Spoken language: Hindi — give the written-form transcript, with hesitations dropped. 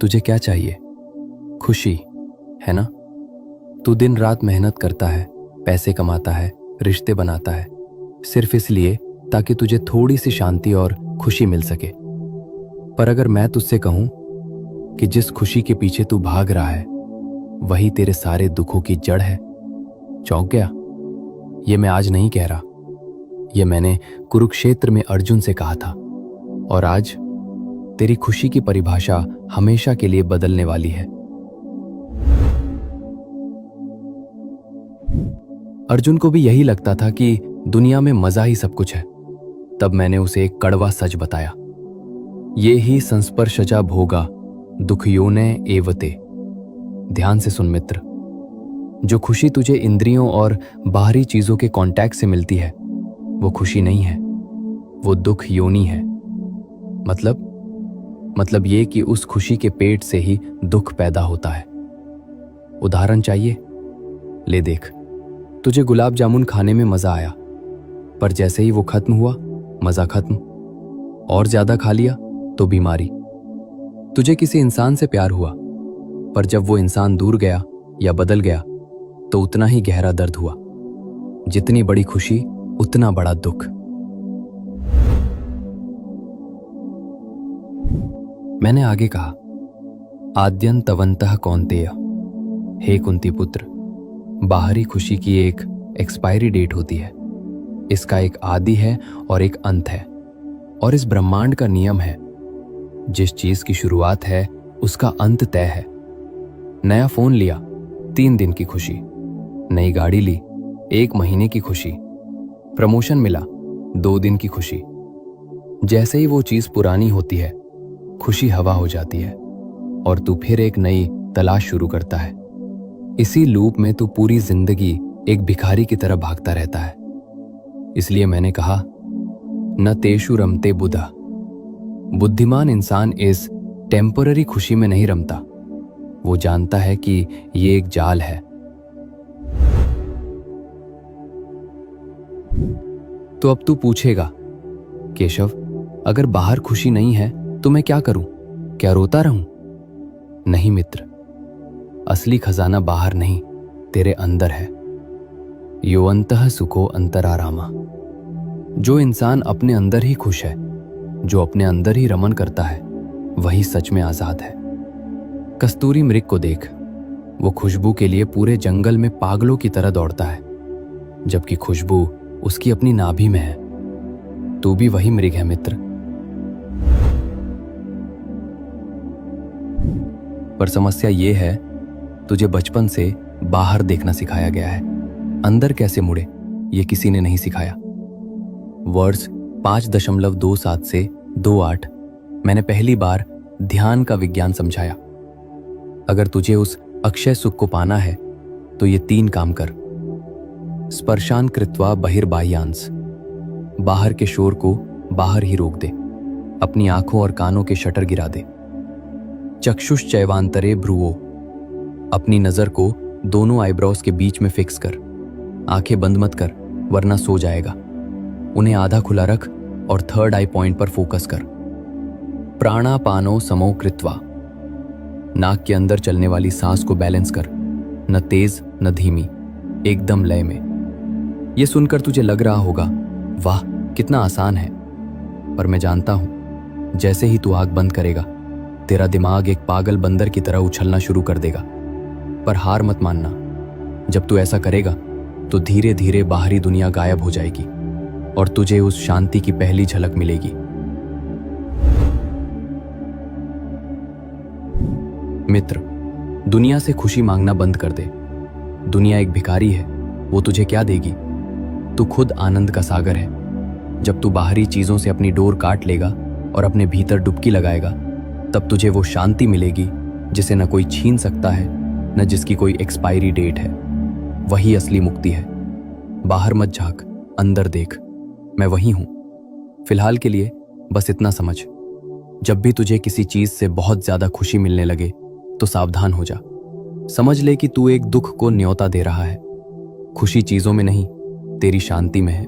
तुझे क्या चाहिए? खुशी, है ना? तू दिन रात मेहनत करता है, पैसे कमाता है, रिश्ते बनाता है, सिर्फ इसलिए ताकि तुझे थोड़ी सी शांति और खुशी मिल सके। पर अगर मैं तुझसे कहूं कि जिस खुशी के पीछे तू भाग रहा है वही तेरे सारे दुखों की जड़ है, चौंक गया? ये मैं आज नहीं कह रहा, ये मैंने कुरुक्षेत्र में अर्जुन से कहा था। और आज तेरी खुशी की परिभाषा हमेशा के लिए बदलने वाली है। अर्जुन को भी यही लगता था कि दुनिया में मजा ही सब कुछ है। तब मैंने उसे एक कड़वा सच बताया, ये ही संस्पर्शजा भोगा दुखयोने एवते। ध्यान से सुन मित्र, जो खुशी तुझे इंद्रियों और बाहरी चीजों के कांटेक्ट से मिलती है वो खुशी नहीं है, वो दुख योनि है। मतलब ये कि उस खुशी के पेट से ही दुख पैदा होता है। उदाहरण चाहिए? ले देख, तुझे गुलाब जामुन खाने में मजा आया, पर जैसे ही वो खत्म हुआ मजा खत्म। और ज्यादा खा लिया तो बीमारी। तुझे किसी इंसान से प्यार हुआ, पर जब वो इंसान दूर गया या बदल गया तो उतना ही गहरा दर्द हुआ। जितनी बड़ी खुशी उतना बड़ा दुख। मैंने आगे कहा, आद्यंतवंतः कौन्तेय, हे कुंती पुत्र, बाहरी खुशी की एक एक्सपायरी डेट होती है। इसका एक आदि है और एक अंत है। और इस ब्रह्मांड का नियम है, जिस चीज की शुरुआत है उसका अंत तय है। नया फोन लिया, 3 दिन की खुशी। नई गाड़ी ली, 1 महीने की खुशी। प्रमोशन मिला, 2 दिन की खुशी। जैसे ही वो चीज पुरानी होती है, खुशी हवा हो जाती है और तू फिर एक नई तलाश शुरू करता है। इसी लूप में तू पूरी जिंदगी एक भिखारी की तरह भागता रहता है। इसलिए मैंने कहा, न तेषु रमते बुधा। बुद्धिमान इंसान इस टेम्पररी खुशी में नहीं रमता। वो जानता है कि ये एक जाल है। तो अब तू पूछेगा, केशव, अगर बाहर खुशी नहीं है तो मैं क्या करूं? क्या रोता रहूं? नहीं मित्र, असली खजाना बाहर नहीं, तेरे अंदर है। यो अंतः सुखो अंतरारामा। जो इंसान अपने अंदर ही खुश है, जो अपने अंदर ही रमन करता है, वही सच में आजाद है। कस्तूरी मृग को देख, वो खुशबू के लिए पूरे जंगल में पागलों की तरह दौड़ता है, जबकि खुशबू उसकी अपनी नाभि में है। तू भी वही मृग है मित्र। पर समस्या ये है, तुझे बचपन से बाहर देखना सिखाया गया है, अंदर कैसे मुड़े ये किसी ने नहीं सिखाया। वर्ष 5.27 से 2.8 मैंने पहली बार ध्यान का विज्ञान समझाया। अगर तुझे उस अक्षय सुख को पाना है तो ये 3 काम कर। स्पर्शान कृत्वा बहिर्बाह्यांस। बाहर के शोर को बाहर ही रोक दे, अपनी आंखों और कानों के शटर गिरा दे। चक्षुश्चैवांतरे भ्रुवो। अपनी नजर को दोनों आईब्रोज के बीच में फिक्स कर। आंखें बंद मत कर वरना सो जाएगा। उन्हें आधा खुला रख और 3rd आई पॉइंट पर फोकस कर। प्राणापानो समो कृत्वा। नाक के अंदर चलने वाली सांस को बैलेंस कर, न तेज न धीमी, एकदम लय में। यह सुनकर तुझे लग रहा होगा, वाह कितना आसान है। पर मैं जानता हूं, जैसे ही तू आंख बंद करेगा तेरा दिमाग एक पागल बंदर की तरह उछलना शुरू कर देगा। पर हार मत मानना, जब तू ऐसा करेगा तो धीरे धीरे बाहरी दुनिया गायब हो जाएगी और तुझे उस शांति की पहली झलक मिलेगी। मित्र, दुनिया से खुशी मांगना बंद कर दे। दुनिया एक भिखारी है, वो तुझे क्या देगी? तू खुद आनंद का सागर है। जब तू बाहरी चीजों से अपनी डोर काट लेगा और अपने भीतर डुबकी लगाएगा, तब तुझे वो शांति मिलेगी जिसे न कोई छीन सकता है, न जिसकी कोई एक्सपायरी डेट है। वही असली मुक्ति है। बाहर मत झांक, अंदर देख। मैं वही हूं। फिलहाल के लिए बस इतना समझ, जब भी तुझे किसी चीज से बहुत ज्यादा खुशी मिलने लगे तो सावधान हो जा। समझ ले कि तू एक दुख को न्योता दे रहा है। खुशी चीजों में नहीं, तेरी शांति में है।